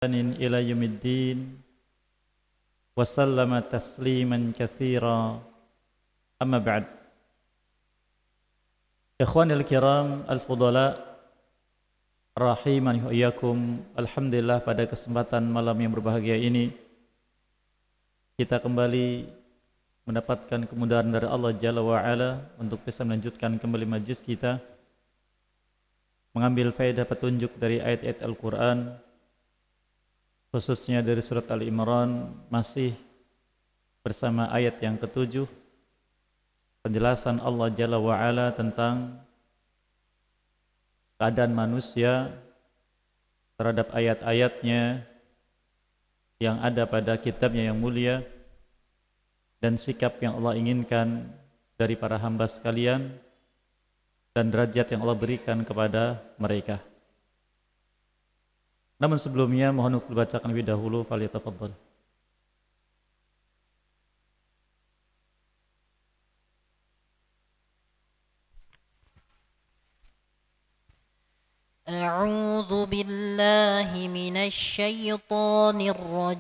إلى يوم الدين وسلم تسليما كثيرا أما بعد إخواني الkiram al-fudala rahimani wa iyyakum. Alhamdulillah, pada kesempatan malam yang berbahagia ini kita kembali mendapatkan kemudahan dari Allah Jalla wa Ala untuk bisa melanjutkan kembali majlis kita, mengambil faedah petunjuk dari ayat-ayat Al-Quran, khususnya dari surat Al-Imran, masih bersama ayat yang ke-7, penjelasan Allah Jalla wa Ala tentang keadaan manusia terhadap ayat-ayatnya yang ada pada kitabnya yang mulia dan sikap yang Allah inginkan dari para hamba sekalian dan derajat yang Allah berikan kepada mereka. Namun sebelumnya mohon untuk dibacakan lebih dahulu, falyatafaddal. أعوذ بالله من الشيطان الرجيم.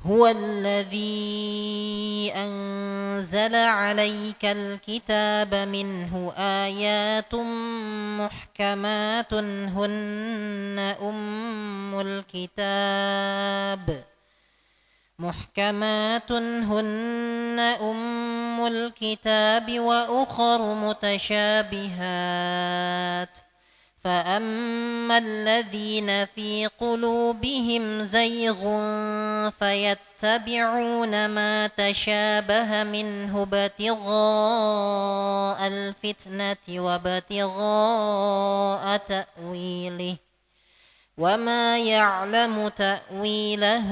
هو الذي أنزل عليك الكتاب منه آيات محكمات هن أم الكتاب وأخر متشابهات فأما الذين في قلوبهم زيغ فيتبعون ما تشابه منه ابتغاء الفتنة وابتغاء تأويله وما يعلم تأويله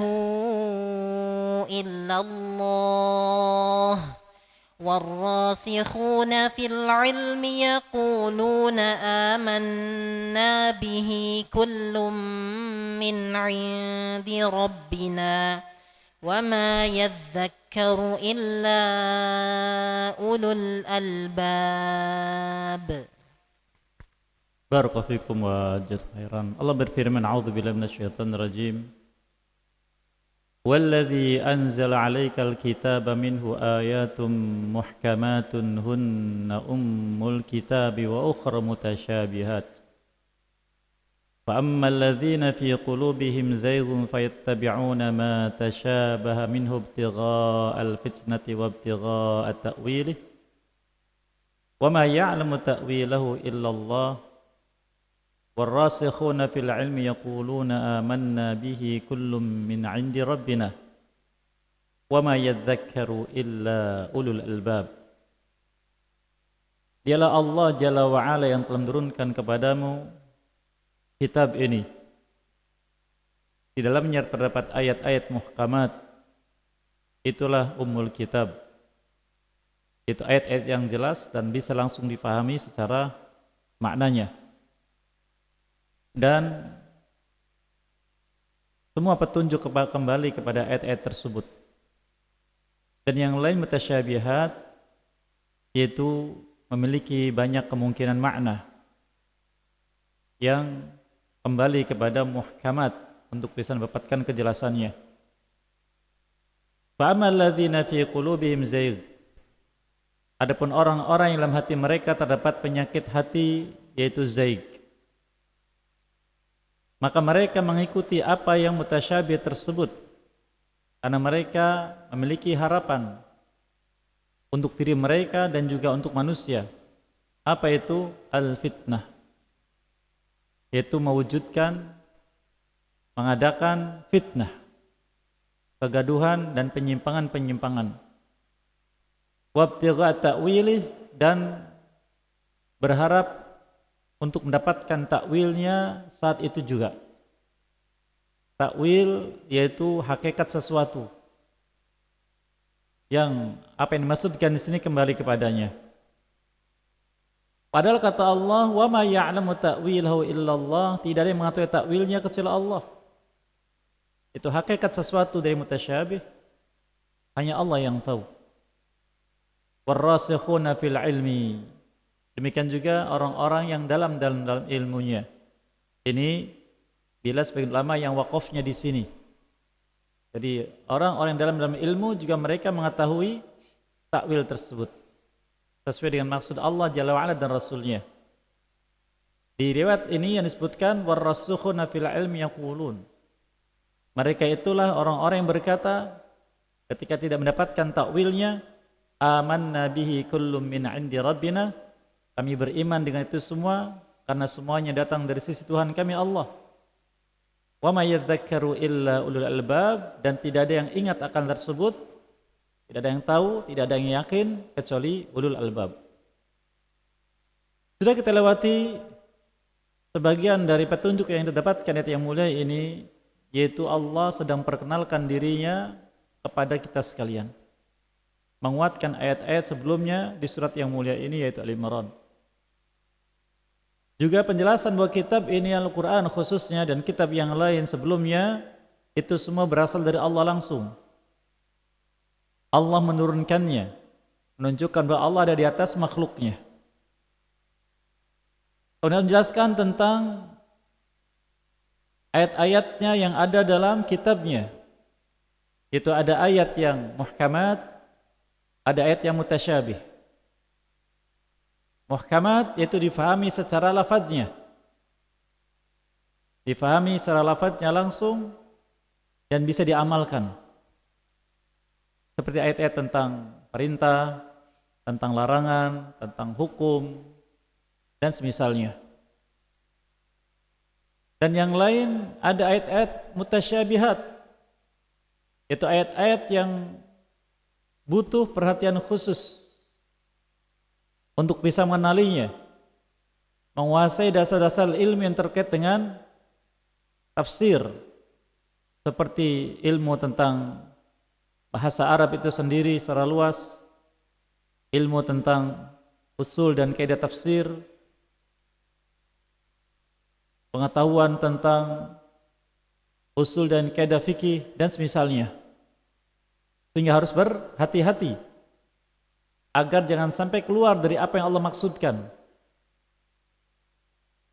إلا الله والراسخون في العلم يقولون آمنا به كل من عند ربنا وما يذكر إلا أولو الألباب. Barakallahu fikum wa jazakum khairan. Allah berfirman, a'udzubillahi minasyaitonir rajim. Walladzi anzala 'alaikal kitaba minhu ayatun muhkamatun hunna ummul kitabi wa ukhra mutasyabihat. Fa ammal ladzina fi qulubihim zayghun fayattabi'una ma tashabaha minhu ibtigha'al fitnati wa ibtighaa'a ta'wilih. Wa ma ya'lamu ta'wilahu illallah. والراسخون في العلم يقولون آمنا به كل من عند ربنا وما يذكر إلا أولو الألباب. Dialah Allah Jalla wa Ala yang telah menurunkan kepadamu kitab ini. Di dalamnya terdapat ayat-ayat muhkamat. Itulah ummul kitab. Itu ayat-ayat yang jelas dan bisa langsung difahami secara maknanya. Dan semua petunjuk kembali kepada ayat-ayat tersebut. Dan yang lain mutasyabihat, yaitu memiliki banyak kemungkinan makna yang kembali kepada muhkamat untuk bisa mendapatkan kejelasannya. Fa ammal ladzina fi qulubihim zayg, adapun orang-orang yang dalam hati mereka terdapat penyakit hati, yaitu zayg, maka mereka mengikuti apa yang mutasyabih tersebut karena mereka memiliki harapan untuk diri mereka dan juga untuk manusia. Apa itu al-fitnah? Yaitu mewujudkan, mengadakan fitnah, kegaduhan dan penyimpangan-penyimpangan. Wabtigha' ta'wilih, dan berharap untuk mendapatkan takwilnya saat itu juga. Takwil yaitu hakikat sesuatu. Yang apa yang dimaksudkan di sini kembali kepadanya. Padahal kata Allah, "Wa ma ya'lamu ta'wilahu illallah", tidak ada yang mengetahui takwilnya kecuali Allah. Itu hakikat sesuatu dari mutasyabih, hanya Allah yang tahu. Warrasikhuna fil ilmi, Demikian juga orang-orang yang dalam ilmunya. Ini bila sebagian ulama yang wakafnya di sini. Jadi orang-orang yang dalam ilmu juga mereka mengetahui takwil tersebut sesuai dengan maksud Allah Jalla wa'ala dan Rasulnya. Di riwayat ini yang disebutkan warrasukhuna fil ilmi yaqulun. Mereka itulah orang-orang yang berkata ketika tidak mendapatkan takwilnya, amanna bihi kullum min 'indi rabbina. Kami beriman dengan itu semua karena semuanya datang dari sisi Tuhan kami Allah. Wa may yadhakkaru illa ulul albab, dan tidak ada yang ingat akan tersebut, tidak ada yang tahu, tidak ada yang yakin kecuali ulul albab. Sudah kita lewati sebagian dari petunjuk yang didapatkan ayat yang mulia ini, yaitu Allah sedang perkenalkan dirinya kepada kita sekalian, menguatkan ayat-ayat sebelumnya di surat yang mulia ini yaitu Al-Imran. Juga penjelasan bahwa kitab ini Al-Quran khususnya dan kitab yang lain sebelumnya itu semua berasal dari Allah langsung. Allah menurunkannya, menunjukkan bahwa Allah ada di atas makhluknya. Kemudian menjelaskan tentang ayat-ayatnya yang ada dalam kitabnya. Itu ada ayat yang muhkamat, ada ayat yang mutasyabih. Muhkamat yaitu difahami secara lafadznya. Difahami secara lafadznya langsung dan bisa diamalkan. Seperti ayat-ayat tentang perintah, tentang larangan, tentang hukum, dan semisalnya. Dan yang lain ada ayat-ayat mutasyabihat, yaitu ayat-ayat yang butuh perhatian khusus untuk bisa mengenalinya, menguasai dasar-dasar ilmu yang terkait dengan tafsir, seperti ilmu tentang bahasa Arab itu sendiri secara luas, ilmu tentang usul dan kaidah tafsir, pengetahuan tentang usul dan kaidah fikih dan semisalnya. Sehingga harus berhati-hati agar jangan sampai keluar dari apa yang Allah maksudkan.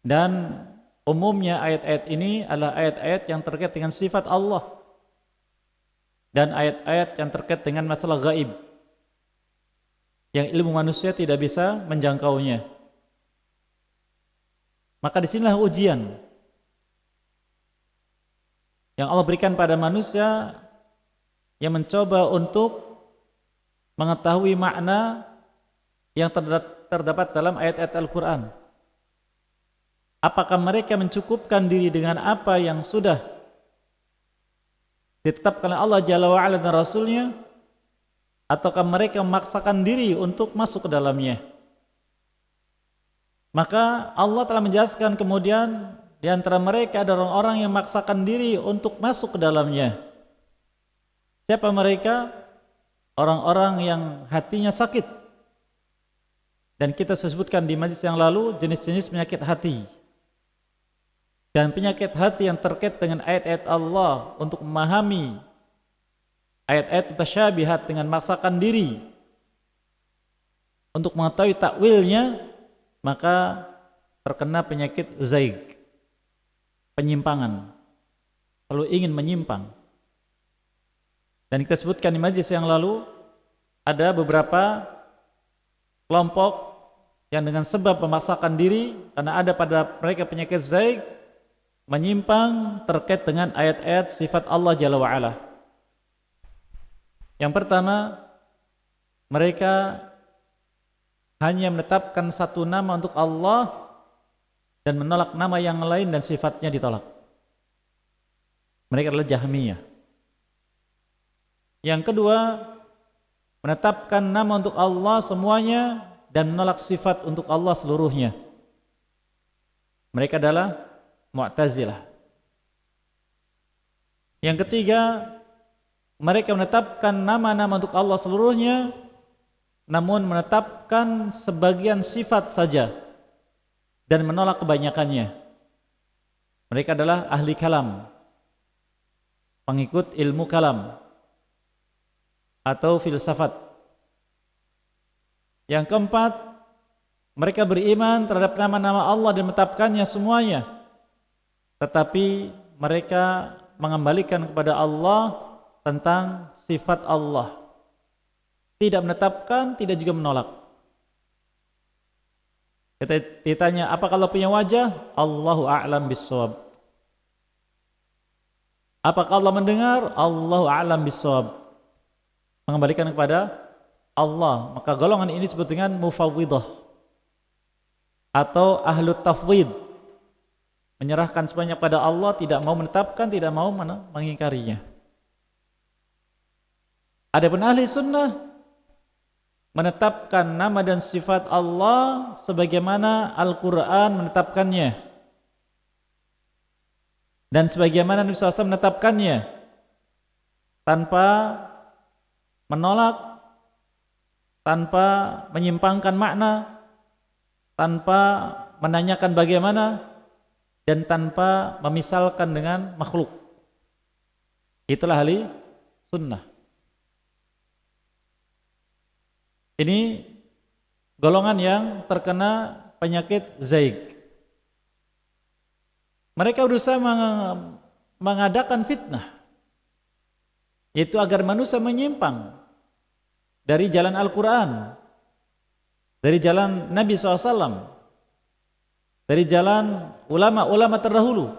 Dan umumnya ayat-ayat ini adalah ayat-ayat yang terkait dengan sifat Allah dan ayat-ayat yang terkait dengan masalah gaib yang ilmu manusia tidak bisa menjangkaunya. Maka disinilah ujian yang Allah berikan pada manusia yang mencoba untuk mengetahui makna yang terdapat dalam ayat-ayat Al-Quran. Apakah mereka mencukupkan diri dengan apa yang sudah ditetapkan oleh Allah Jalla wa'ala dan Rasulnya, ataukah mereka memaksakan diri untuk masuk ke dalamnya? Maka Allah telah menjelaskan kemudian di antara mereka ada orang-orang yang memaksakan diri untuk masuk ke dalamnya. Siapa mereka? Orang-orang yang hatinya sakit. Dan kita sebutkan di majlis yang lalu jenis-jenis penyakit hati. Dan penyakit hati yang terkait dengan ayat-ayat Allah untuk memahami ayat-ayat mutasyabihat dengan memaksakan diri untuk mengetahui takwilnya, maka terkena penyakit zaig, penyimpangan, selalu ingin menyimpang. Dan kita sebutkan di majlis yang lalu ada beberapa kelompok yang dengan sebab memaksakan diri karena ada pada mereka penyakit zaig, menyimpang terkait dengan ayat-ayat sifat Allah Jalla wa'ala. Yang pertama, mereka hanya menetapkan satu nama untuk Allah dan menolak nama yang lain dan sifatnya ditolak. Mereka adalah Jahmiyah. Yang kedua, menetapkan nama untuk Allah semuanya dan menolak sifat untuk Allah seluruhnya. Mereka adalah Mu'tazilah. Yang ketiga, mereka menetapkan nama-nama untuk Allah seluruhnya, namun menetapkan sebagian sifat saja dan menolak kebanyakannya. Mereka adalah ahli kalam, pengikut ilmu kalam atau filsafat. Yang keempat, Mereka beriman terhadap nama-nama Allah dan menetapkannya semuanya. Tetapi mereka mengembalikan kepada Allah tentang sifat Allah. Tidak menetapkan, tidak juga menolak. Kita ditanya, apakah Allah punya wajah? Allahu a'lam bissawab. Apakah Allah mendengar? Allahu a'lam bissawab. Mengembalikan kepada Allah. Maka golongan ini disebut dengan mufawwidah atau ahlut tafwid. Menyerahkan semuanya pada Allah, tidak mau menetapkan, tidak mau mengingkarinya. Adapun ahli sunnah menetapkan nama dan sifat Allah sebagaimana Al-Quran menetapkannya dan sebagaimana Nabi SAW menetapkannya, tanpa menolak, tanpa menyimpangkan makna, tanpa menanyakan bagaimana, dan tanpa memisalkan dengan makhluk. Itulah ahli sunnah. Ini golongan yang terkena penyakit zaig. Mereka berusaha mengadakan fitnah, yaitu agar manusia menyimpang dari jalan Al-Quran, dari jalan Nabi SAW, dari jalan ulama-ulama terdahulu,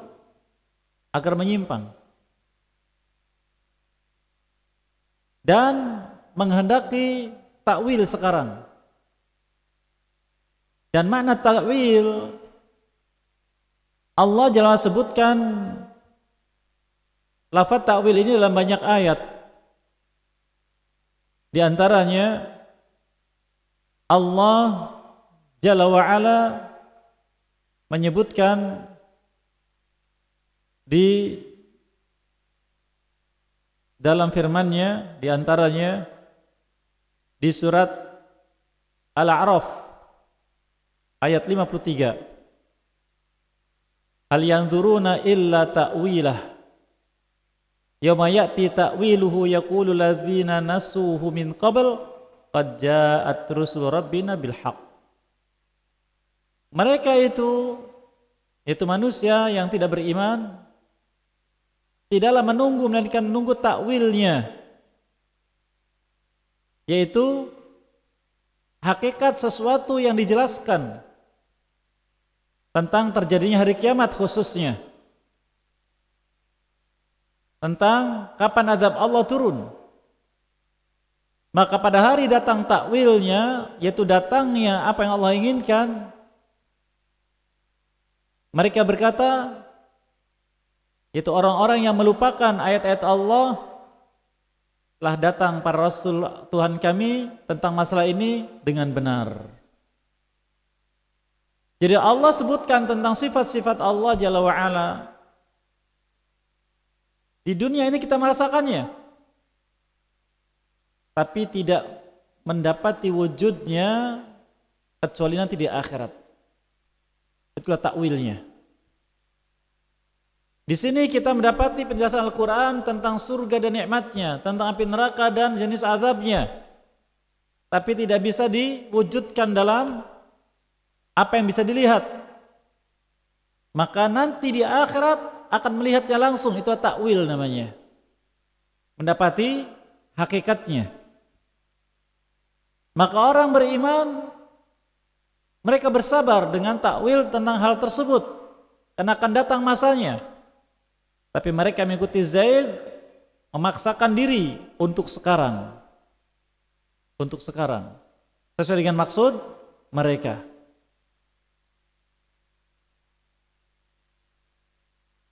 agar menyimpang dan menghendaki takwil sekarang. Dan makna takwil Allah Jalla wa'ala sebutkan lafaz takwil ini dalam banyak ayat. Di antaranya Allah Jalla wa'ala menyebutkan di dalam firman-Nya, di antaranya di surat Al-A'raf ayat 53. Hal yanzuruna illa ta'wilah yauma ya'ti ta'wiluhu yaqulu alladzina nasuhu min qabl qad ja'at rusul rabbina bil haqq. Mereka itu manusia yang tidak beriman, tidaklah menunggu melainkan menunggu takwilnya, yaitu hakikat sesuatu yang dijelaskan tentang terjadinya hari kiamat, khususnya tentang kapan azab Allah turun. Maka pada hari datang takwilnya, yaitu datangnya apa yang Allah inginkan, mereka berkata, yaitu orang-orang yang melupakan ayat-ayat Allah, telah datang para Rasul Tuhan kami tentang masalah ini dengan benar. Jadi Allah sebutkan tentang sifat-sifat Allah Jalla wa'ala. Di dunia ini kita merasakannya, tapi tidak mendapati wujudnya kecuali nanti di akhirat. Itulah takwilnya. Di sini kita mendapati penjelasan Al-Quran tentang surga dan nikmatnya, tentang api neraka dan jenis azabnya, tapi tidak bisa diwujudkan dalam apa yang bisa dilihat. Maka nanti di akhirat akan melihatnya langsung. Itu takwil namanya, mendapati hakikatnya. Maka orang beriman, mereka bersabar dengan takwil tentang hal tersebut, karena akan datang masanya. Tapi mereka mengikuti zaid, memaksakan diri untuk sekarang, sesuai dengan maksud mereka.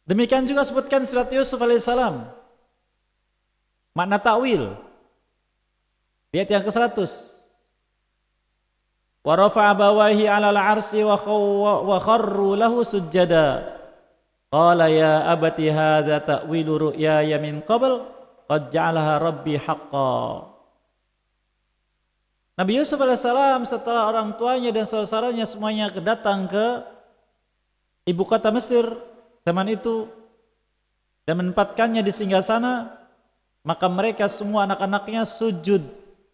Demikian juga sebutkan surat Yusuf alaihissalam, makna takwil di ayat yang ke-100. Wa rafa'a abawahi 'alal 'arsy wa kharru lahu sujada. Qala ya abati hadza ta'wilu ru'yaya min qabl qad ja'alaha rabbi haqqan. Nabi Yusuf alaihissalam setelah orang tuanya dan saudara-saudaranya semuanya datang ke ibu kota Mesir zaman itu dan menempatkannya di singgasana, maka mereka semua anak-anaknya sujud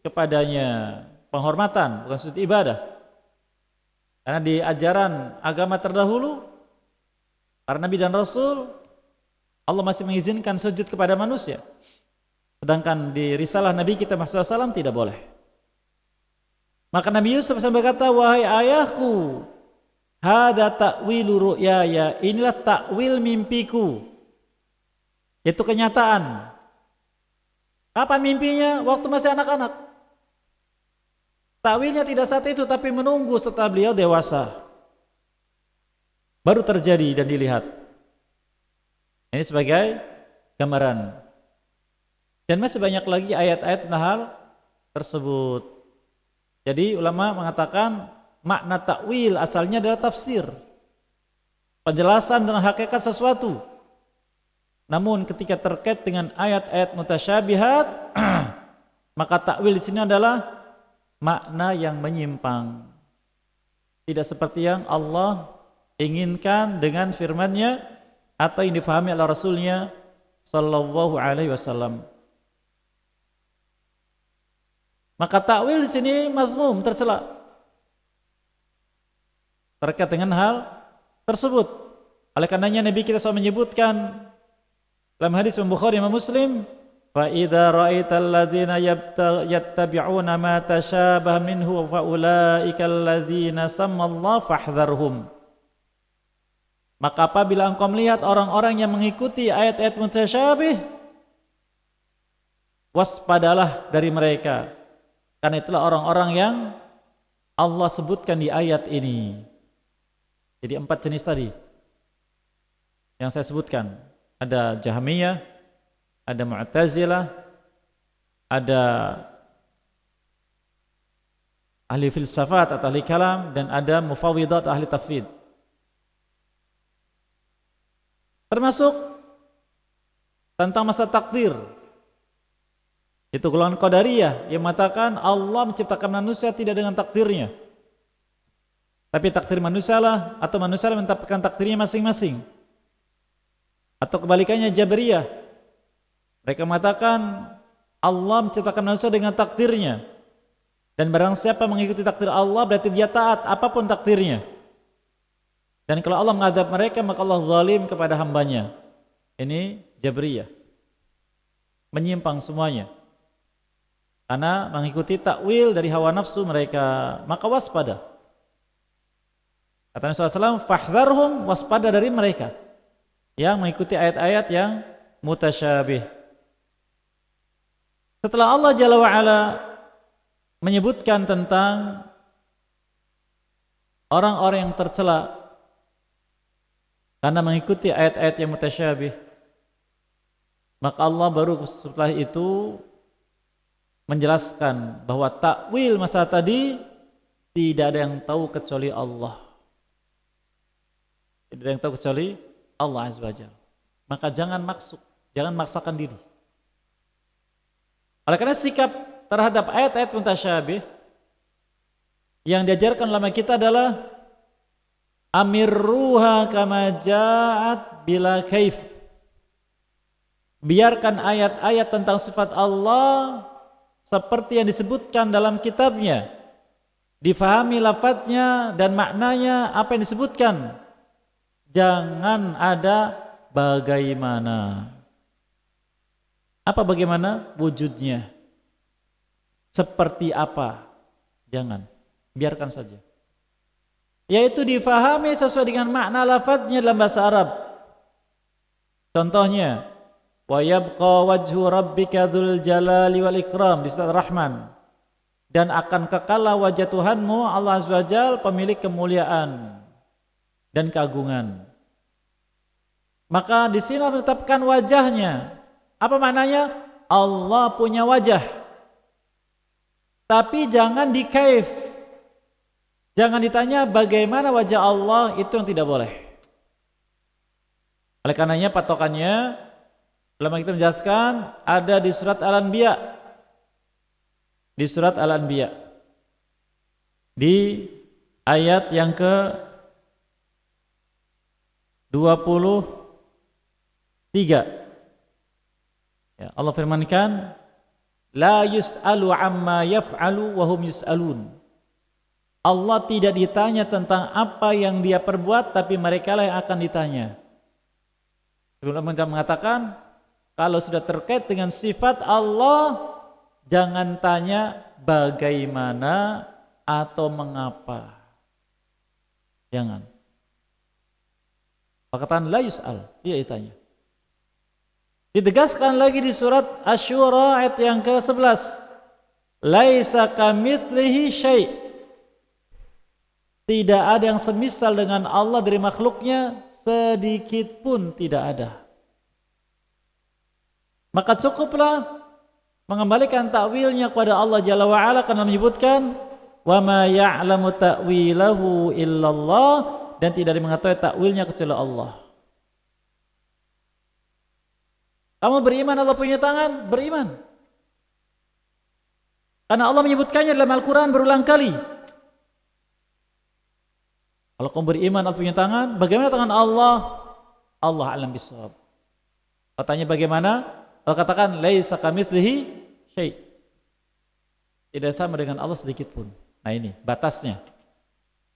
kepadanya, penghormatan, bukan sujud ibadah. Karena di ajaran agama terdahulu, para nabi dan rasul, Allah masih mengizinkan sujud kepada manusia. Sedangkan di risalah Nabi kita Muhammad SAW tidak boleh. Maka Nabi Yusuf berkata, wahai ayahku, hada ta'wilu ru'yaya, inilah takwil mimpiku. Itu kenyataan. Kapan mimpinya? Waktu masih anak-anak. Takwilnya tidak saat itu, tapi menunggu setelah beliau dewasa. Baru terjadi dan dilihat. Ini sebagai gambaran. Dan masih banyak lagi ayat-ayat tentang hal tersebut. Jadi ulama mengatakan makna takwil asalnya adalah tafsir, penjelasan tentang hakikat sesuatu. Namun ketika terkait dengan ayat-ayat mutasyabihat, maka takwil di sini adalah makna yang menyimpang. Tidak seperti yang Allah inginkan dengan firman-Nya atau yang difahami oleh Rasul-Nya sallallahu alaihi wasallam. Maka takwil di sini mazmum, tercela terkait dengan hal tersebut. Oleh karenanya Nabi kita SAW menyebutkan dalam hadis Bukhari dan Muslim, fa idza ra'aital ladzina yattabi'una ma tashabaha minhu fa ulaikal ladzina sammallahu fahdharhum. Maka apabila engkau melihat orang-orang yang mengikuti ayat-ayat mutasyabih, waspadalah dari mereka. Karena itulah orang-orang yang Allah sebutkan di ayat ini. Jadi 4 jenis tadi yang saya sebutkan. Ada Jahmiyah, ada Mu'tazilah, ada ahli filsafat atau ahli kalam, dan ada Mufawwidah atau ahli tafwid. Termasuk tentang masa takdir. Itu golongan Qadariyah yang mengatakan Allah menciptakan manusia tidak dengan takdirnya, tapi takdir manusia lah, atau manusia lah menetapkan takdirnya masing-masing. Atau kebalikannya Jabriyah, mereka mengatakan Allah menciptakan manusia dengan takdirnya, dan barang siapa mengikuti takdir Allah berarti dia taat apapun takdirnya. Dan kalau Allah mengadab mereka maka Allah zalim kepada hambanya. Ini Jabriyah, menyimpang semuanya karena mengikuti takwil dari hawa nafsu mereka. Maka waspada. Kata Nabi SAW, fahdharhum, waspada dari mereka yang mengikuti ayat-ayat yang mutasyabih. Setelah Allah Jalla wa'ala menyebutkan tentang orang-orang yang tercela karena mengikuti ayat-ayat yang mutasyabih, maka Allah baru setelah itu menjelaskan bahwa takwil masalah tadi tidak ada yang tahu kecuali Allah. Tidak ada yang tahu kecuali Allah Azza wa Jalla. Maka jangan maksakan diri. Oleh karena sikap terhadap ayat-ayat mutasyabih yang diajarkan ulama kita adalah amirruha kama ja'at bila kaif. Biarkan ayat-ayat tentang sifat Allah seperti yang disebutkan dalam kitabnya, difahami lafadznya dan maknanya apa yang disebutkan. Jangan ada bagaimana. Apa bagaimana? Wujudnya seperti apa? Jangan, biarkan saja. Yaitu difahami sesuai dengan makna lafadznya dalam bahasa Arab. Contohnya, wa yabqa wajhu rabbika dzul jalali wal ikram di surat Rahman, dan akan kekal wajah Tuhanmu Allah Azza wa Jalla pemilik kemuliaan dan keagungan. Maka di sini menetapkan wajahnya. Apa maknanya? Allah punya wajah. Tapi jangan dikaif. Jangan ditanya bagaimana wajah Allah, itu yang tidak boleh. Oleh karenanya patokannya ulama kita menjelaskan ada di surat Al-Anbiya. Di surat Al-Anbiya di ayat yang ke 23 ya, Allah firmankan la yus'alu amma yaf'alu wa hum yus'alun. Allah tidak ditanya tentang apa yang dia perbuat, tapi mereka lah yang akan ditanya. Sebelum mengatakan, kalau sudah terkait dengan sifat Allah, jangan tanya bagaimana atau mengapa. Jangan. Perkataan la yus'al, dia ditanya. Ditegaskan lagi di surat Asy-Syura ayat yang ke-11. Laisa kamitslihi syai'. Tidak ada yang semisal dengan Allah dari makhluknya, sedikit pun tidak ada. Maka cukuplah mengembalikan takwilnya kepada Allah Jalla wa Ala, karena menyebutkan wa ma ya'lamu ta'wilahu illallah, dan tidak ada mengetahui takwilnya kecuali Allah. Kamu beriman Allah punya tangan? Beriman. Karena Allah menyebutkannya dalam Al-Quran berulang kali. Kalau kamu beriman Allah punya tangan, bagaimana tangan Allah? Allah alam bisawab. Katanya bagaimana? Allah katakan laisa kamitslihi syai'. Tidak sama dengan Allah sedikit pun. Nah ini batasnya.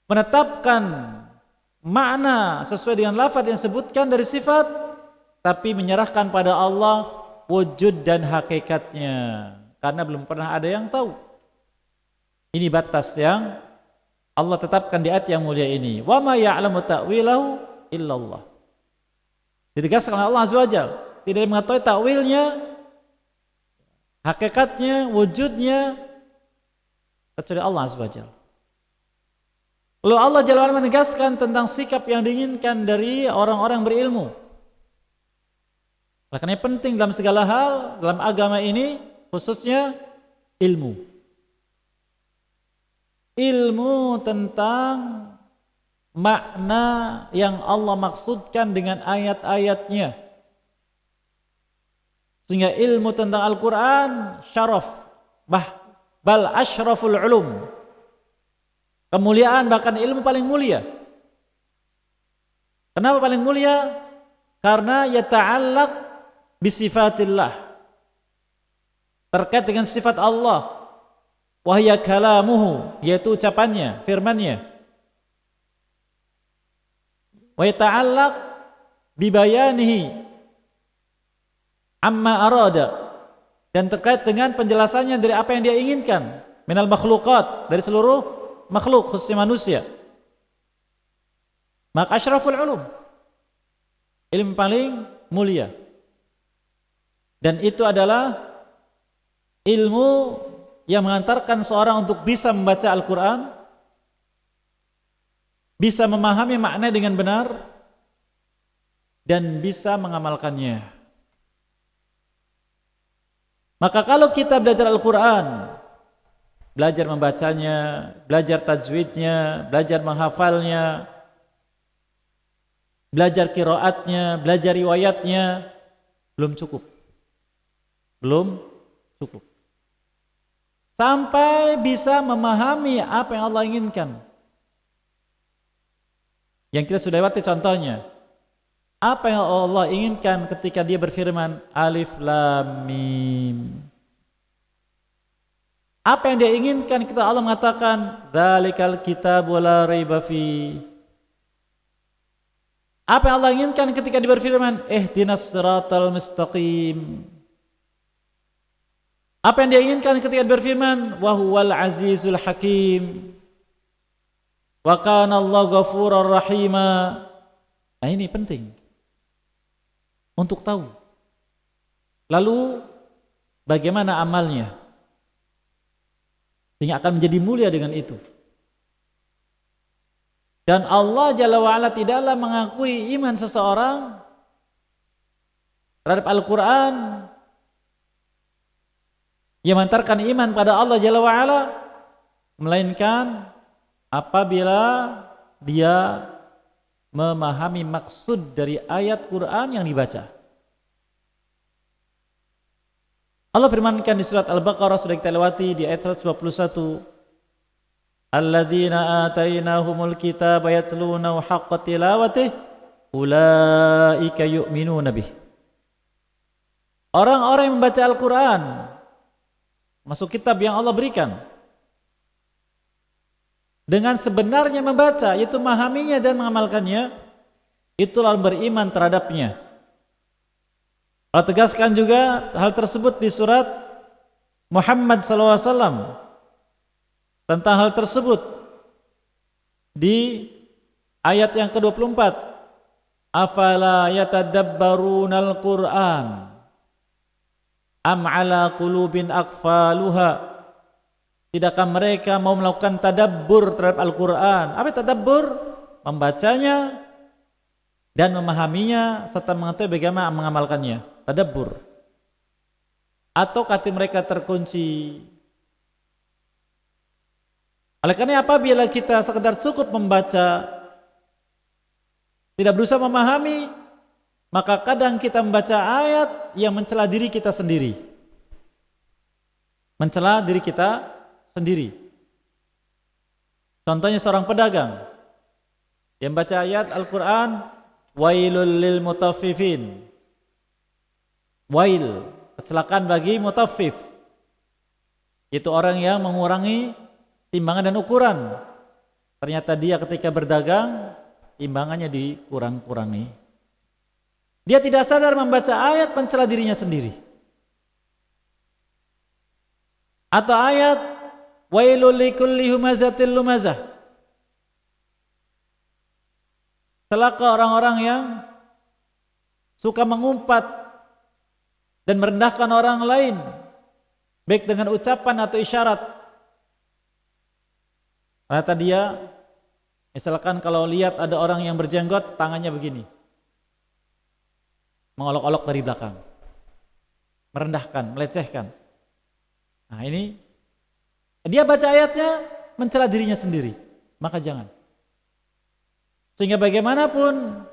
Menetapkan makna sesuai dengan lafaz yang disebutkan dari sifat, tapi menyerahkan pada Allah wujud dan hakikatnya, karena belum pernah ada yang tahu. Ini batas yang Allah tetapkan di ayat yang mulia ini. Wa ma ya'lamu ta'wilahu illallah. Ditegaskan oleh Allah Azza wa Jalla, tidak mengetahui takwilnya, hakikatnya, wujudnya kecuali Allah Azza wa Jalla. Lalu Allah Jalla wa Ala menegaskan tentang sikap yang diinginkan dari orang-orang berilmu. Makanya penting dalam segala hal dalam agama ini, khususnya ilmu. Ilmu tentang makna yang Allah maksudkan dengan ayat-ayatnya. Sehingga ilmu tentang Al-Quran syaraf, bal asyraful ulum. Kemuliaan, bahkan ilmu paling mulia. Kenapa paling mulia? Karena yata'allaq bisifatillah, terkait dengan sifat Allah. Wahya kalamuhu, yaitu ucapannya, firmannya. Wa yata'allaq bibayanihi amma arada, dan terkait dengan penjelasannya dari apa yang dia inginkan, minal makhluqat, dari seluruh makhluk khususnya manusia. Maka asyraful ulum, ilmu paling mulia. Dan itu adalah ilmu yang mengantarkan seorang untuk bisa membaca Al-Quran, bisa memahami makna dengan benar, dan bisa mengamalkannya. Maka kalau kita belajar Al-Quran, belajar membacanya, belajar tajwidnya, belajar menghafalnya, belajar qiraatnya, belajar riwayatnya, belum cukup. Belum cukup. Sampai bisa memahami apa yang Allah inginkan. Yang kita sudah lewati contohnya. Apa yang Allah inginkan ketika dia berfirman Alif Lam Mim. Apa yang dia inginkan ketika Allah mengatakan Dzalikal kitabu la raiba fi. Apa yang Allah inginkan ketika dia berfirman Ihdinas siratal mustaqim. Apa yang dia inginkan ketika dia berfirman wa huwal azizul hakim. Wa kana Allahu ghafurar rahima. Nah ini penting untuk tahu. Lalu bagaimana amalnya sehingga akan menjadi mulia dengan itu. Dan Allah Jalla wa'ala tidaklah mengakui iman seseorang terhadap Al-Quran yang mengantarkan iman pada Allah Jalla wa'ala, melainkan apabila dia memahami maksud dari ayat Quran yang dibaca. Allah firmankan di surat Al-Baqarah, sudah kita lewati di ayat 121. Alladzina atainahumul kitaba yatlunahu haqqa tilawatih ulaika yu'minuna bih. Orang-orang yang membaca Al-Quran, masuk kitab yang Allah berikan, dengan sebenarnya membaca, yaitu memahaminya dan mengamalkannya, itulah beriman terhadapnya. Allah tegaskan juga hal tersebut di surat Muhammad SAW tentang hal tersebut di ayat yang ke-24. Afala yatadabbarunal Qur'an am ala qulubin aqfaluha. Tidakkah mereka mau melakukan tadabbur terhadap Al-Qur'an? Apa tadabbur? Membacanya dan memahaminya serta mengetahui bagaimana mengamalkannya. Tadabbur. Atau hati mereka terkunci. Oleh karena apabila kita sekedar cukup membaca, tidak berusaha memahami, maka kadang kita membaca ayat yang mencela diri kita sendiri. Mencela diri kita sendiri. Contohnya seorang pedagang yang baca ayat Al-Quran, wailul lil mutaffifin. Wail, kecelakaan bagi mutaffif. Itu orang yang mengurangi timbangan dan ukuran. Ternyata dia ketika berdagang, timbangannya dikurang-kurangi. Dia tidak sadar membaca ayat mencela dirinya sendiri. Atau ayat wailul likulli humazatil lumazah. Celaka orang-orang yang suka mengumpat dan merendahkan orang lain, baik dengan ucapan atau isyarat. Kata dia, misalkan kalau lihat ada orang yang berjenggot, tangannya begini, mengolok-olok dari belakang, merendahkan, melecehkan. Nah ini, dia baca ayatnya mencela dirinya sendiri, maka jangan. Sehingga bagaimanapun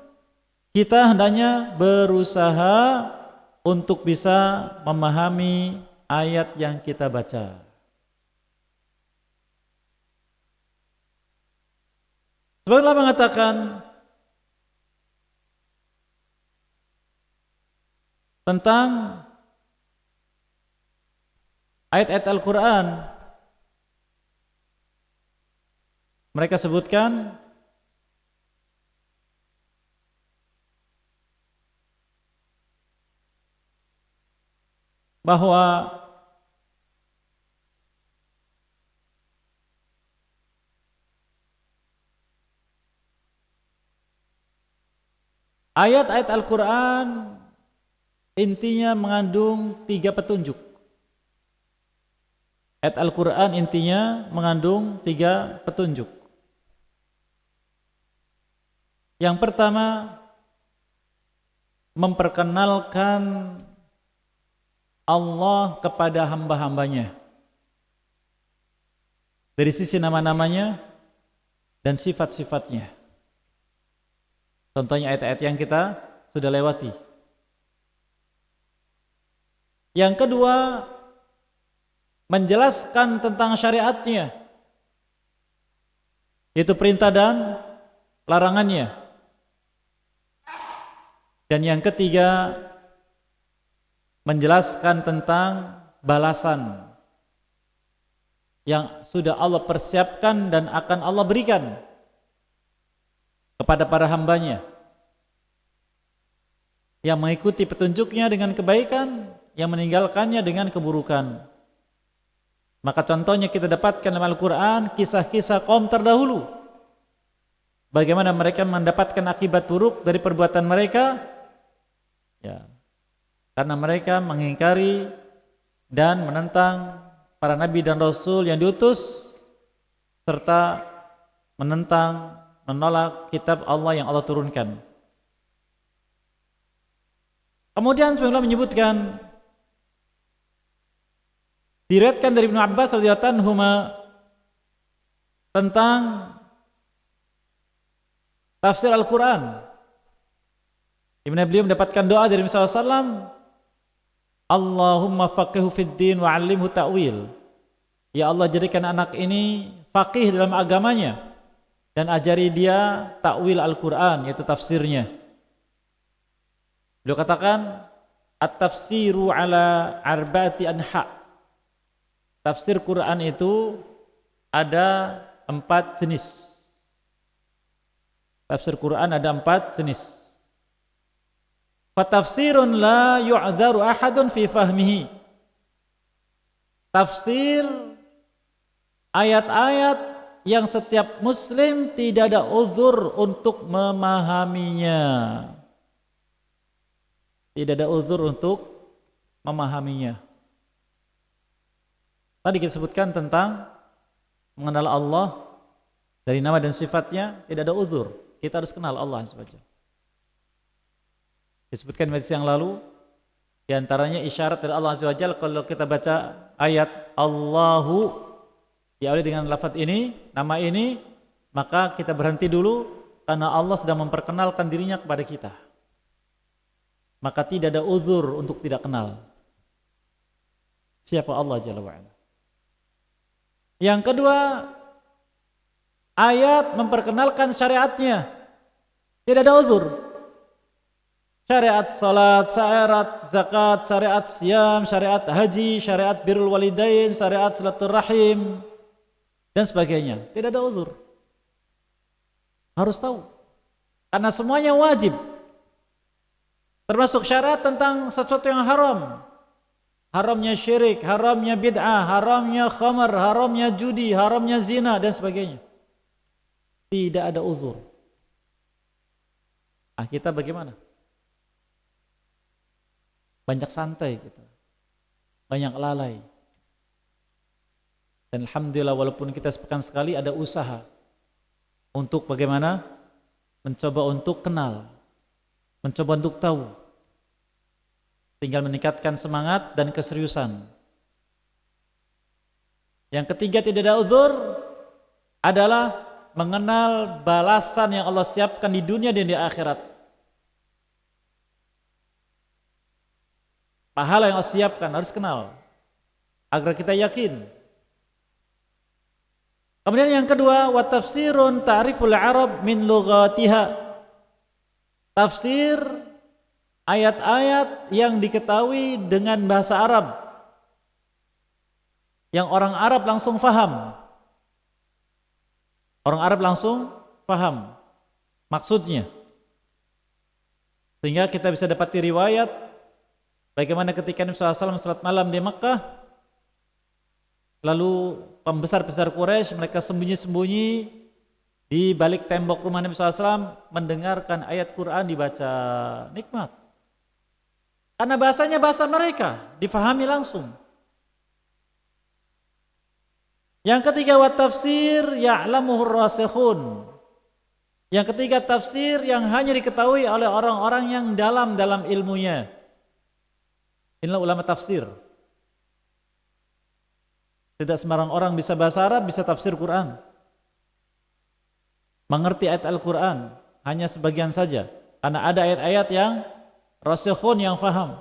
kita hendaknya berusaha untuk bisa memahami ayat yang kita baca. Sebab Allah mengatakan tentang ayat-ayat Al-Quran, mereka sebutkan bahwa ayat-ayat Al-Quran intinya mengandung 3 petunjuk. Ayat Al-Quran intinya mengandung 3 petunjuk. Yang pertama, memperkenalkan Allah kepada hamba-hambanya dari sisi nama-namanya dan sifat-sifatnya. Contohnya ayat-ayat yang kita sudah lewati. Yang kedua, menjelaskan tentang syariatnya, yaitu perintah dan larangannya. Dan yang ketiga, menjelaskan tentang balasan yang sudah Allah persiapkan dan akan Allah berikan kepada para hambanya yang mengikuti petunjuknya dengan kebaikan, yang meninggalkannya dengan keburukan. Maka contohnya kita dapatkan dalam Al-Quran kisah-kisah kaum terdahulu, bagaimana mereka mendapatkan akibat buruk dari perbuatan mereka, ya, karena mereka mengingkari dan menentang para nabi dan rasul yang diutus, serta menentang, menolak kitab Allah yang Allah turunkan. Kemudian sebelumnya menyebutkan, diriwayatkan dari Ibnu Abbas radhiyallahu anhu tentang tafsir Al-Quran, di mana beliau mendapatkan doa dari Nabi SAW, Allahumma faqihu fid din wa 'allimhu ta'wil. Ya Allah, jadikan anak ini faqih dalam agamanya dan ajari dia ta'wil Al-Quran, yaitu tafsirnya. Beliau katakan, at-tafsiru ala arba'ati anha. Tafsir Quran itu ada 4 jenis. Tafsir Quran ada 4 jenis. Fatafsirun la yu'dzaru ahadun fi fahmihi. Tafsir ayat-ayat yang setiap muslim tidak ada uzur untuk memahaminya. Tidak ada uzur untuk memahaminya. Tadi kita sebutkan tentang mengenal Allah dari nama dan sifatnya, tidak ada uzur. Kita harus kenal Allah SWT. Disebutkan di yang lalu, di antaranya isyarat dari Allah SWT kalau kita baca ayat Allahu diawali dengan lafaz ini, nama ini, maka kita berhenti dulu karena Allah sedang memperkenalkan dirinya kepada kita. Maka tidak ada uzur untuk tidak kenal siapa Allah Jalla wa'ala. Yang kedua, ayat memperkenalkan syariatnya. Tidak ada uzur. Syariat salat, syariat zakat, syariat siam, syariat haji, syariat birrul walidain, syariat silaturahim dan sebagainya. Tidak ada uzur. Harus tahu. Karena semuanya wajib. Termasuk syariat tentang sesuatu yang haram. Haramnya syirik, haramnya bid'ah, haramnya khamar, haramnya judi, haramnya zina dan sebagainya. Tidak ada uzur. Kita bagaimana? Banyak santai kita. Banyak lalai. Dan alhamdulillah walaupun kita sepekan sekali ada usaha untuk bagaimana? Mencoba untuk kenal. Mencoba untuk tahu. Tinggal meningkatkan semangat dan keseriusan. Yang ketiga tidak ada uzur adalah mengenal balasan yang Allah siapkan di dunia dan di akhirat. Pahala yang Allah siapkan harus kenal agar kita yakin. Kemudian yang kedua, wa tafsirun ta'riful Arab min lughatiha. Tafsir ayat-ayat yang diketahui dengan bahasa Arab, yang orang Arab langsung faham. Orang Arab langsung faham maksudnya. Sehingga kita bisa dapati riwayat bagaimana ketika Nabi SAW salat malam di Mekah, lalu pembesar-besar Quraisy mereka sembunyi-sembunyi di balik tembok rumah Nabi SAW mendengarkan ayat Quran dibaca, nikmat. Karena bahasanya bahasa mereka, difahami langsung. Yang ketiga, wa tafsir ya'lamuhur rasikhun. Yang ketiga, tafsir yang hanya diketahui oleh orang-orang yang dalam ilmunya. Inilah ulama tafsir. Tidak sembarang orang bisa bahasa Arab, bisa tafsir Quran. Mengerti ayat Al-Quran, hanya sebagian saja. Karena ada ayat-ayat yang rasikhun yang faham,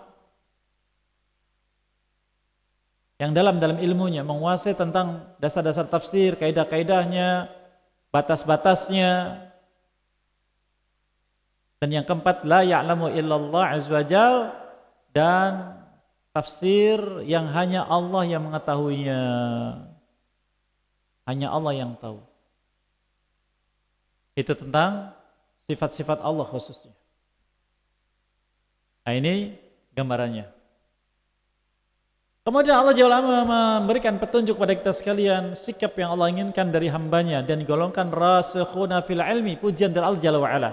yang dalam ilmunya, menguasai tentang dasar-dasar tafsir, kaidah-kaidahnya, batas-batasnya. Dan yang keempat, la ya'lamu illallah azza wajal, dan tafsir yang hanya Allah yang mengetahuinya. Hanya Allah yang tahu. Itu tentang sifat-sifat Allah khususnya. Nah, ini gambarannya. Kemudian Allah Jalla memberikan petunjuk pada kita sekalian sikap yang Allah inginkan dari hambanya dan digolongkan rasikhuna fil ilmi, pujian dari Allah Jalla wa'ala.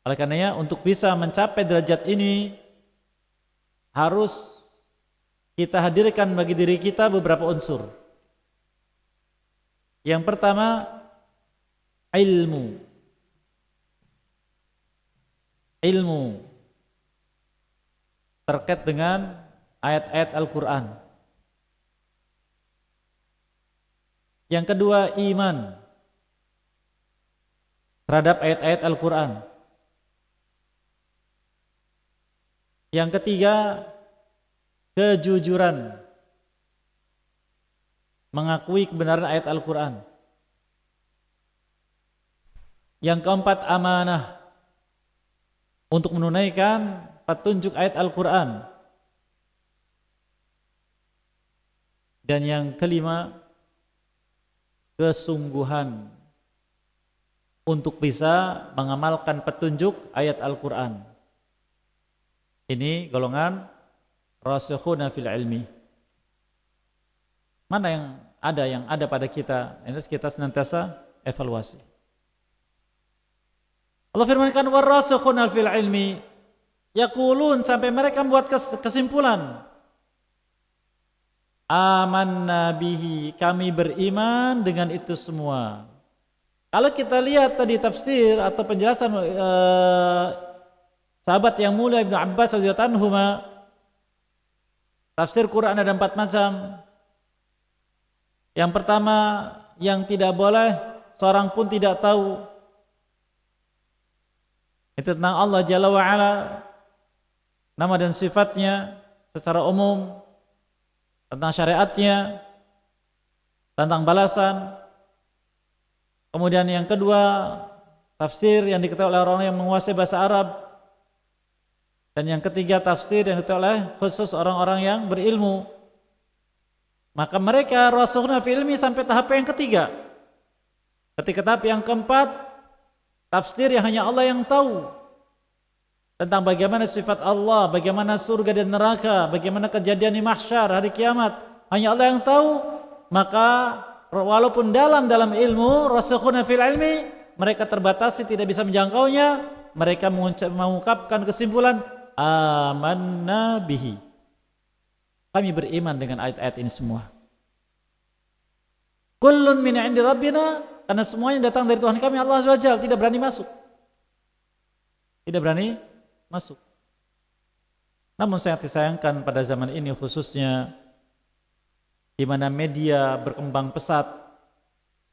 Oleh karenanya untuk bisa mencapai derajat ini harus kita hadirkan bagi diri kita beberapa unsur. Yang pertama, ilmu. Ilmu terkait dengan ayat-ayat Al-Quran. Yang kedua, iman terhadap ayat-ayat Al-Quran. Yang ketiga, kejujuran, mengakui kebenaran ayat Al-Quran. Yang keempat, amanah, untuk menunaikan petunjuk ayat Al-Quran. Dan yang kelima, kesungguhan untuk bisa mengamalkan petunjuk ayat Al-Quran. Ini golongan rasikhuna fil ilmi. Mana yang ada pada kita, ini kita senantiasa evaluasi. Allah firmankan warasikhuna fil ilmi yaqulun, sampai mereka membuat kesimpulan, amanna bihi, kami beriman dengan itu semua. Kalau kita lihat tadi tafsir atau penjelasan sahabat yang mulia Ibnu Abbas radhiyallahu anhu, tafsir Quran ada 4 macam. Yang pertama, yang tidak boleh seorang pun tidak tahu, itu tentang Allah Jalla wa'ala, nama dan sifatnya secara umum, tentang syariatnya, tentang balasan. Kemudian yang kedua, tafsir yang diketahui oleh orang yang menguasai bahasa Arab. Dan yang ketiga, tafsir yang diketahui oleh khusus orang-orang yang berilmu. Maka mereka rasikhuna fil ilmi sampai tahap yang ketiga. Ketika tahap yang keempat, tafsir yang hanya Allah yang tahu, tentang bagaimana sifat Allah, bagaimana surga dan neraka, bagaimana kejadian di mahsyar, hari kiamat, hanya Allah yang tahu. Maka walaupun dalam ilmu rasikhuna fil ilmi, mereka terbatasi, tidak bisa menjangkaunya, mereka mengungkapkan kesimpulan amanna bihi, kami beriman dengan ayat-ayat ini semua. Kullun min 'indi rabbina, karena semuanya datang dari Tuhan kami Allah Azza wa Jalla, tidak berani masuk. Tidak berani masuk. Namun sangat disayangkan pada zaman ini, khususnya di mana media berkembang pesat,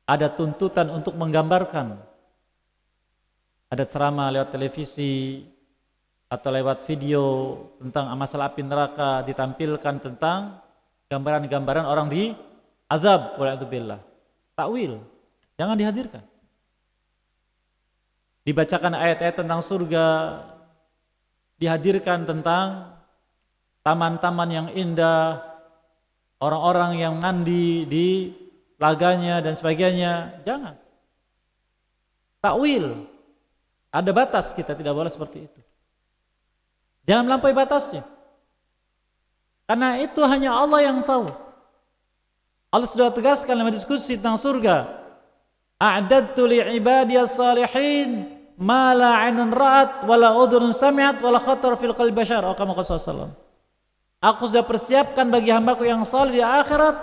ada tuntutan untuk menggambarkan. Ada ceramah lewat televisi atau lewat video tentang masalah api neraka, ditampilkan tentang gambaran-gambaran orang di azab, wala'udzubillah. Takwil, jangan dihadirkan. Dibacakan ayat-ayat tentang surga, dihadirkan tentang taman-taman yang indah, orang-orang yang mandi di laganya dan sebagainya. Jangan. Takwil, ada batas, kita tidak boleh seperti itu. Jangan melampaui batasnya. Karena itu hanya Allah yang tahu. Allah sudah tegaskan dalam diskusi tentang surga. A'dadtu li'ibadiyas salihin ma la 'ainun ra'at wa la udhunun sami'at wa la khatar fil qalbi bashar. Aku sudah persiapkan bagi hambaku yang saleh di akhirat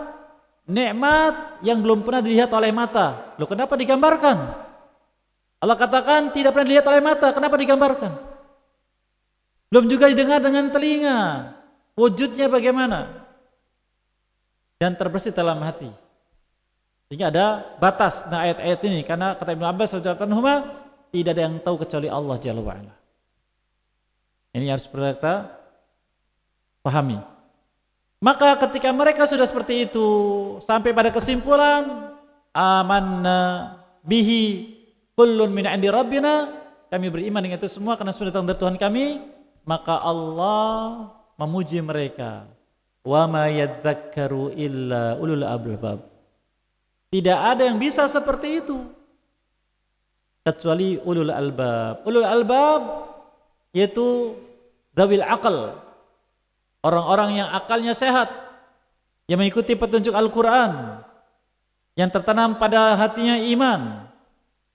nikmat yang belum pernah dilihat oleh mata. Loh, kenapa digambarkan? Allah katakan tidak pernah dilihat oleh mata, kenapa digambarkan? Belum juga didengar dengan telinga, wujudnya bagaimana? Dan terbersih dalam hati. Sehingga ada batas nah ayat-ayat ini, karena kata Ibnu Abbas radhiyallahu anhu, tidak ada yang tahu kecuali Allah Jalla wa'ala. Ini harus kita pahami. Maka ketika mereka sudah seperti itu, sampai pada kesimpulan amanna bihi kullun min 'indi rabbina, kami beriman dengan itu semua karena sudah datang dari Tuhan kami, maka Allah memuji mereka. Wa ma yadzakkaru illa ulul albab. Tidak ada yang bisa seperti itu kecuali ulul albab. Ulul albab yaitu dzawil aql, orang-orang yang akalnya sehat, yang mengikuti petunjuk Al-Quran, yang tertanam pada hatinya iman,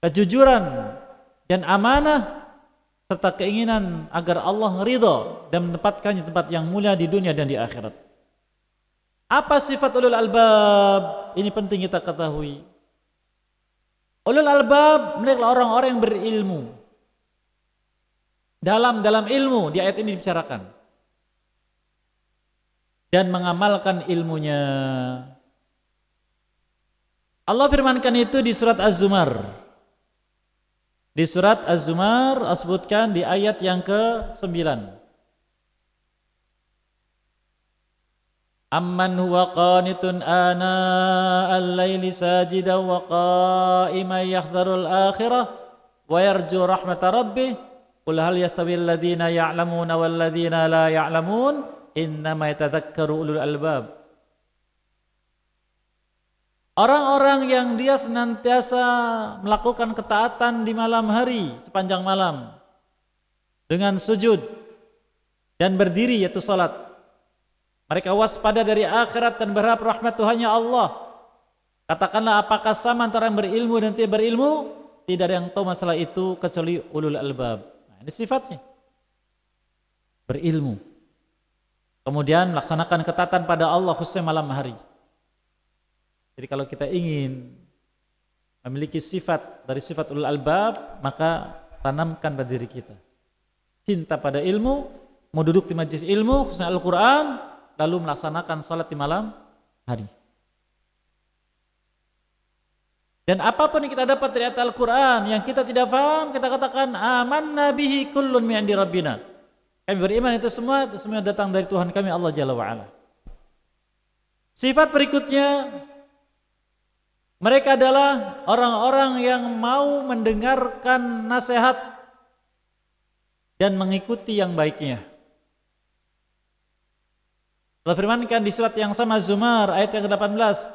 kejujuran dan amanah, serta keinginan agar Allah ridha dan menempatkannya di tempat yang mulia di dunia dan di akhirat. Apa sifat ulul albab? Ini penting kita ketahui. Ulul albab mereka orang-orang yang berilmu. Dalam ilmu di ayat ini dibicarakan. Dan mengamalkan ilmunya. Allah firmankan itu di surat Az-Zumar. Di surat Az-Zumar sebutkan di ayat yang ke-9. Amman huwa qanitun ana al-laili sajidan wa qa'iman yahdharul akhirah wa yarju rahmata rabbih qul hal yastawi alladhina ya'lamuna wal ladhina la ya'lamun innama yatadhakkaru ulul albab. Orang-orang yang dia senantiasa melakukan ketaatan di malam hari sepanjang malam dengan sujud dan berdiri yaitu salat. Mereka waspada dari akhirat dan berharap rahmat Tuhannya Allah. Katakanlah, apakah sama antara yang berilmu dan tidak berilmu? Tidak ada yang tahu masalah itu kecuali ulul albab. Nah, ini sifatnya. Berilmu. Kemudian melaksanakan ketaatan pada Allah khususnya malam hari. Jadi kalau kita ingin memiliki sifat dari sifat ulul albab, maka tanamkan pada diri kita cinta pada ilmu, mau duduk di majlis ilmu khususnya Al-Quran, lalu melaksanakan sholat di malam hari. Dan apapun yang kita dapat dari ayat Al-Quran yang kita tidak paham, kita katakan amanna bihi kullun min indi rabbina. Kami beriman itu semua datang dari Tuhan kami Allah Jalla wa'ala. Sifat berikutnya, mereka adalah orang-orang yang mau mendengarkan nasihat dan mengikuti yang baiknya. Allah firmankan di surat yang sama Zumar ayat yang ke-18,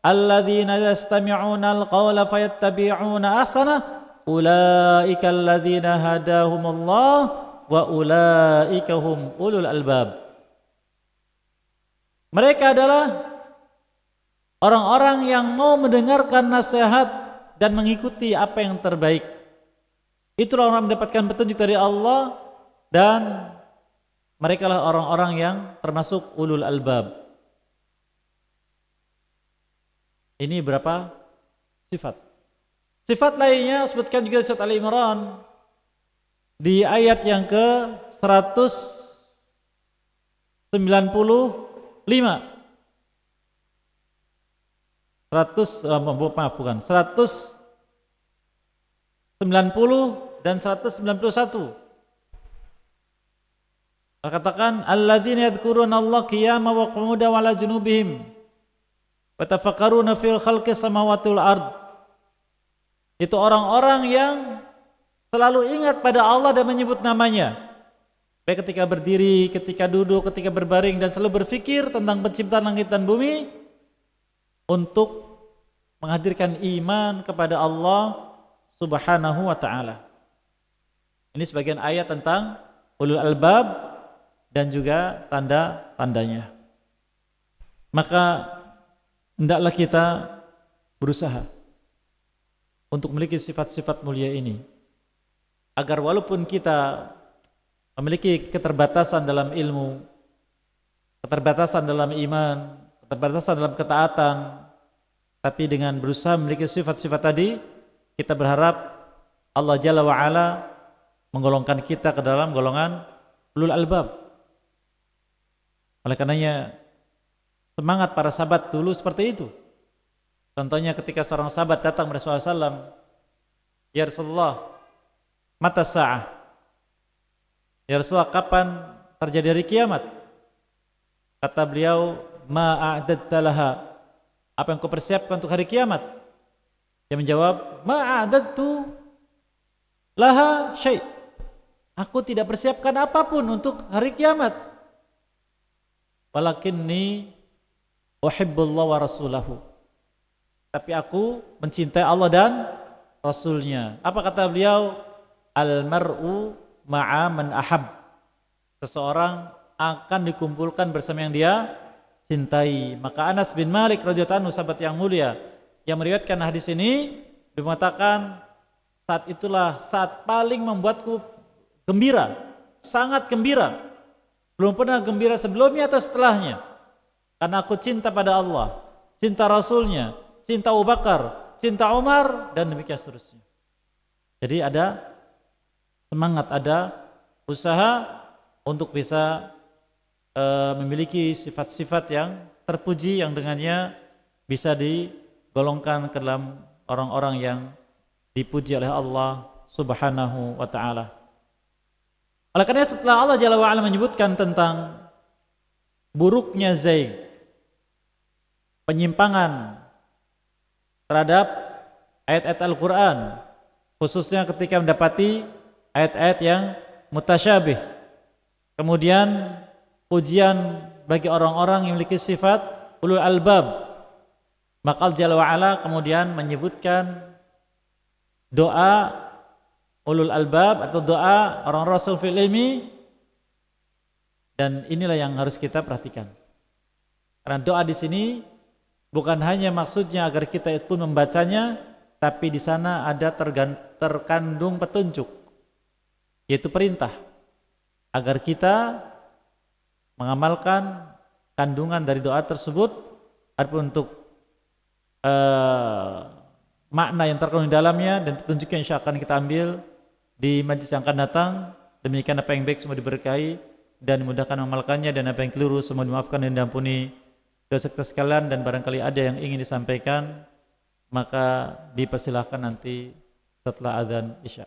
alladzina yastami'una al-qawla fayattabi'una ahsana ulaika alladzina hadahumullah wa ulaika hum ulul albab. Mereka adalah orang-orang yang mau mendengarkan nasihat dan mengikuti apa yang terbaik. Itulah orang mendapatkan petunjuk dari Allah, dan mereka lah orang-orang yang termasuk ulul albab. Ini berapa sifat? Sifat lainnya sebutkan juga di surat Ali Imran di ayat yang ke 195. 190 dan 191. Katakan alladzina yadhkuruna Allah qiyaman wa qu'udan wa 'ala junubihim wa tafakkaruna fil khalqis samawati wal ard. Itu orang-orang yang selalu ingat pada Allah dan menyebut namanya, baik ketika berdiri, ketika duduk, ketika berbaring, dan selalu berfikir tentang penciptaan langit dan bumi untuk menghadirkan iman kepada Allah Subhanahu wa ta'ala. Ini sebagian ayat tentang ulul albab dan juga tanda-tandanya. Maka hendaklah kita berusaha untuk memiliki sifat-sifat mulia ini, agar walaupun kita memiliki keterbatasan dalam ilmu, keterbatasan dalam iman, keterbatasan dalam ketaatan, tapi dengan berusaha memiliki sifat-sifat tadi, kita berharap Allah Jalla wa'ala menggolongkan kita ke dalam golongan ulul albab. Oleh karenanya semangat para sahabat dulu seperti itu. Contohnya ketika seorang sahabat datang kepada Rasulullah SAW, ya Rasulullah, mata sa'ah? Ya Rasulullah, kapan terjadi hari kiamat? Kata beliau, ma'a'adadta laha, apa yang kau persiapkan untuk hari kiamat? Dia menjawab, ma'a'adadtu laha syai', aku tidak persiapkan apapun untuk hari kiamat. Walakinni uhibbullah wa rasulahu, tapi aku mencintai Allah dan Rasulnya. Apa kata beliau? Al-mar'u ma'a man ahab, seseorang akan dikumpulkan bersama yang dia cintai. Maka Anas bin Malik radhiyallahu anhu, sahabat yang mulia yang meriwayatkan hadis ini, dia mengatakan, saat itulah saat paling membuatku gembira, sangat gembira. Belum pernah gembira sebelumnya atau setelahnya, karena aku cinta pada Allah, cinta Rasulnya, cinta Abu Bakar, cinta Umar, dan demikian seterusnya. Jadi ada semangat, ada usaha untuk bisa memiliki sifat-sifat yang terpuji, yang dengannya bisa digolongkan ke dalam orang-orang yang dipuji oleh Allah Subhanahu wa ta'ala. Oleh karena setelah Allah Jalla wa'ala menyebutkan tentang buruknya zaig, penyimpangan terhadap ayat-ayat Al-Quran, khususnya ketika mendapati ayat-ayat yang mutasyabih, kemudian ujian bagi orang-orang yang memiliki sifat ulul albab, Maka Allah Jalla wa'ala kemudian menyebutkan doa ulul albab atau doa orang rasul fil ilmi, dan inilah yang harus kita perhatikan. Karena doa di sini bukan hanya maksudnya agar kita pun membacanya, tapi di sana ada terkandung petunjuk, yaitu perintah agar kita mengamalkan kandungan dari doa tersebut. Adapun untuk makna yang terkandung di dalamnya dan petunjuknya insya Allah akan kita ambil di majlis yang akan datang. Demikian, apa yang baik semua diberkahi dan dimudahkan mengamalkannya, dan apa yang keliru semua dimaafkan dan diampuni dosa kita sekalian. Dan barangkali ada yang ingin disampaikan, maka dipersilahkan nanti setelah adzan Isya.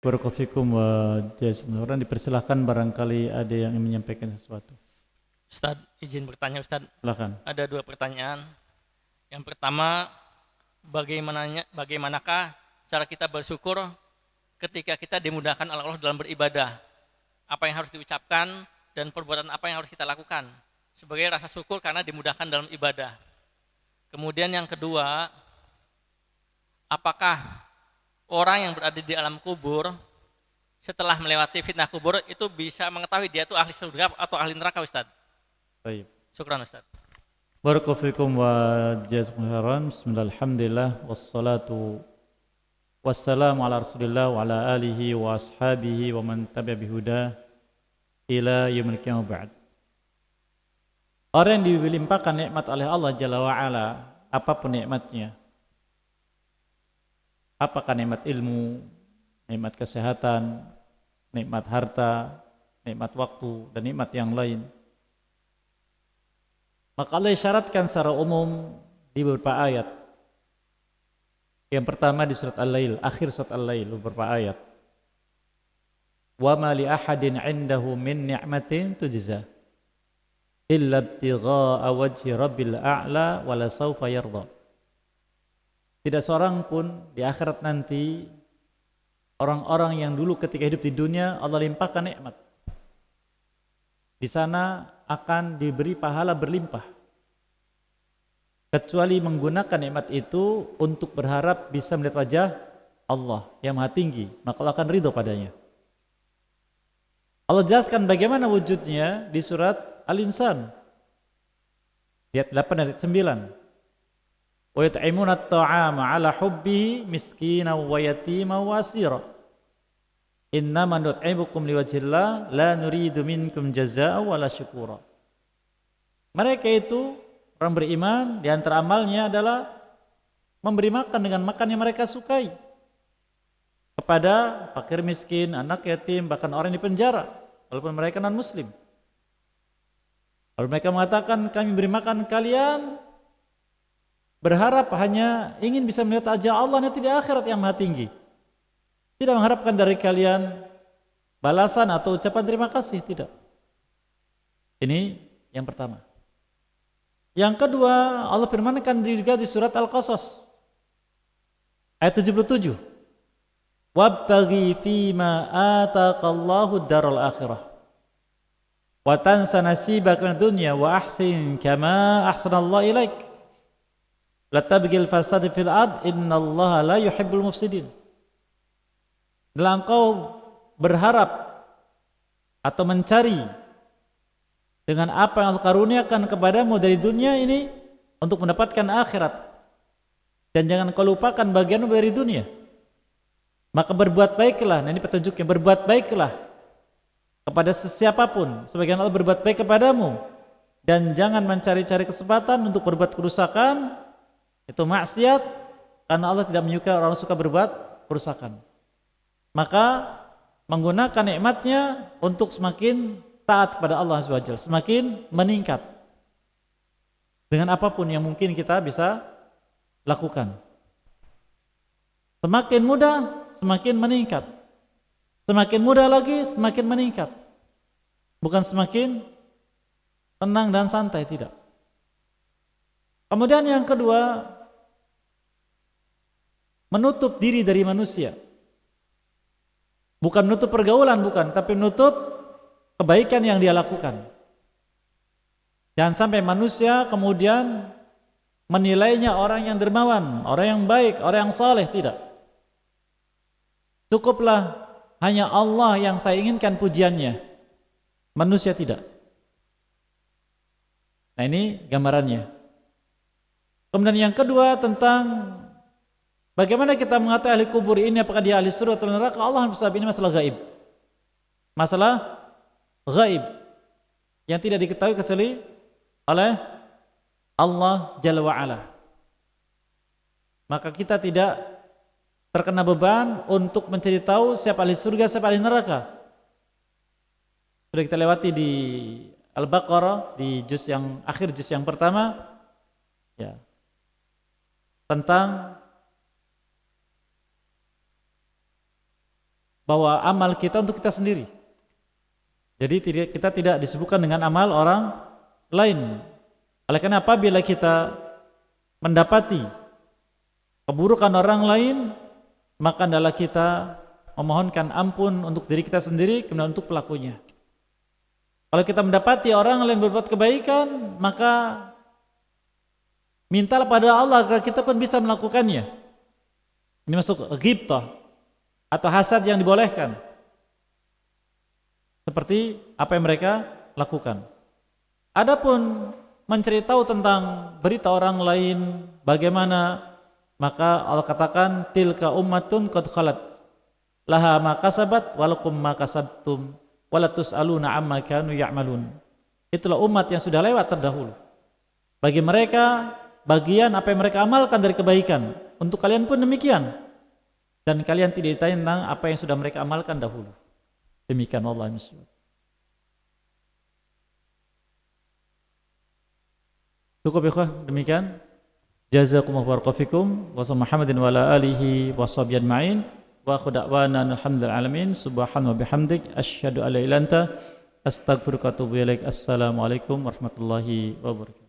Barakallahu wa jazakumullah. Dipersilahkan barangkali ada yang ingin menyampaikan sesuatu. Ustaz, izin bertanya Ustaz. Silakan. Ada 2 pertanyaan. Yang pertama, bagaimanakah cara kita bersyukur ketika kita dimudahkan oleh Allah dalam beribadah? Apa yang harus diucapkan dan perbuatan apa yang harus kita lakukan sebagai rasa syukur karena dimudahkan dalam ibadah. Kemudian yang kedua, apakah orang yang berada di alam kubur setelah melewati fitnah kubur itu bisa mengetahui dia itu ahli surga atau ahli neraka, Ustaz? Baik. Syukran, Ustaz. Barakallahu wa jazakumullah. Bismillah, alhamdulillah, wassalatu wassalamu ala rasulillah wa ala alihi wa ashabihi wa man tabi'a bihuda ila yaumil qiyamah ba'd. Orang yang dilimpahkan nikmat oleh Allah Jalla wa Ala, apapun nikmatnya, apakah nikmat ilmu, nikmat kesehatan, nikmat harta, nikmat waktu, dan nikmat yang lain, maka Allah isyaratkan secara umum di beberapa ayat. Yang pertama di surat Al-Lail, akhir surat Al-Lail, beberapa ayat. Wa ma li ahadin 'indahu min ni'matin tujza illa ibtigha'a wajhi rabbil a'la wa la sawfa yarda. Tidak seorang pun di akhirat nanti, orang-orang yang dulu ketika hidup di dunia Allah limpahkan nikmat, di sana akan diberi pahala berlimpah, kecuali menggunakan nikmat itu untuk berharap bisa melihat wajah Allah yang Maha Tinggi, maka Allah akan ridho padanya. Allah jelaskan bagaimana wujudnya di surat Al-Insan ayat 8 dan 9. Wa yut'imuna at-ta'ama 'ala hubbihi miskinan wa yatiman wa asira. Innama nut'imukum liwajhillah la nuridu minkum jazaa'an wala syukura. Mereka itu orang beriman, di antara amalnya adalah memberi makan dengan makan yang mereka sukai kepada fakir miskin, anak yatim, bahkan orang yang di penjara walaupun mereka non muslim. Lalu mereka mengatakan, kami beri makan kalian berharap hanya ingin bisa melihat wajah Allah nanti di akhirat yang Maha Tinggi. Tidak mengharapkan dari kalian balasan atau ucapan terima kasih, tidak. Ini yang pertama. Yang kedua, Allah firmankan juga di surat Al-Qasas ayat 77. Wabtaghi fima ataqallahu daral akhirah wa tansa nasibaka minad dunya wa ahsin kama ahsanallahu ilaik la tabghil fasad fil ard innallaha la yuhibbul mufsidin. Dalam kau berharap atau mencari dengan apa yang Allah karuniakan kepadamu dari dunia ini untuk mendapatkan akhirat, dan jangan kau lupakan bagianmu dari dunia, maka berbuat baiklah. Nah, ini petunjuknya, berbuat baiklah kepada sesiapapun sebagian Allah berbuat baik kepadamu, dan jangan mencari-cari kesempatan untuk berbuat kerusakan, itu maksiat, karena Allah tidak menyukai orang suka berbuat kerusakan. Maka menggunakan nikmatnya untuk semakin taat kepada Allah SWT, semakin meningkat dengan apapun yang mungkin kita bisa lakukan. Semakin mudah, semakin meningkat. Semakin mudah lagi, semakin meningkat. Bukan semakin tenang dan santai, tidak. Kemudian yang kedua, menutup diri dari manusia. Bukan menutup pergaulan, bukan, tapi menutup kebaikan yang dia lakukan. Jangan sampai manusia kemudian menilainya orang yang dermawan, orang yang baik, orang yang saleh, tidak. Cukuplah hanya Allah yang saya inginkan pujiannya, manusia tidak. Nah, ini gambarannya. Kemudian yang kedua tentang bagaimana kita mengatakan ahli kubur ini apakah dia ahli surga atau neraka. Allah ini masalah gaib. Masalah gaib yang tidak diketahui kecuali oleh Allah Jalla wa'ala. Maka kita tidak terkena beban untuk mencari tahu siapa ahli surga, siapa ahli neraka. Sudah kita lewati di Al-Baqarah di juz yang akhir, juz yang pertama, ya, tentang bahwa amal kita untuk kita sendiri. Jadi kita tidak disibukkan dengan amal orang lain. Oleh karena apabila kita mendapati keburukan orang lain, maka adalah kita memohonkan ampun untuk diri kita sendiri, kemudian untuk pelakunya. Kalau kita mendapati orang lain berbuat kebaikan, maka mintalah pada Allah agar kita pun bisa melakukannya. Ini masuk ghibtah atau hasad yang dibolehkan. Seperti apa yang mereka lakukan. Adapun mencari tahu tentang berita orang lain bagaimana, maka Allah katakan tilka ummatun qad khalat laha ma kasabat walakum ma kasabtum wala tusaluna amma kanu ya'malun. Itulah umat yang sudah lewat terdahulu. Bagi mereka bagian apa yang mereka amalkan dari kebaikan. Untuk kalian pun demikian. Dan kalian tidak ditanya tentang apa yang sudah mereka amalkan dahulu. Demikian Allah SWT. Cukup ya ikhwah, demikian. Jazakumullahu barakallahu fikum wa Muhammadin wa ala alihi wa sahbihi ajma'in wa akhu da'wana alhamdulillahi alamin subhanahu wa bihamdik asyhadu an la ilaha illa anta astaghfiruka wa atubu ilaik. Assalamualaikum warahmatullahi wabarakatuh.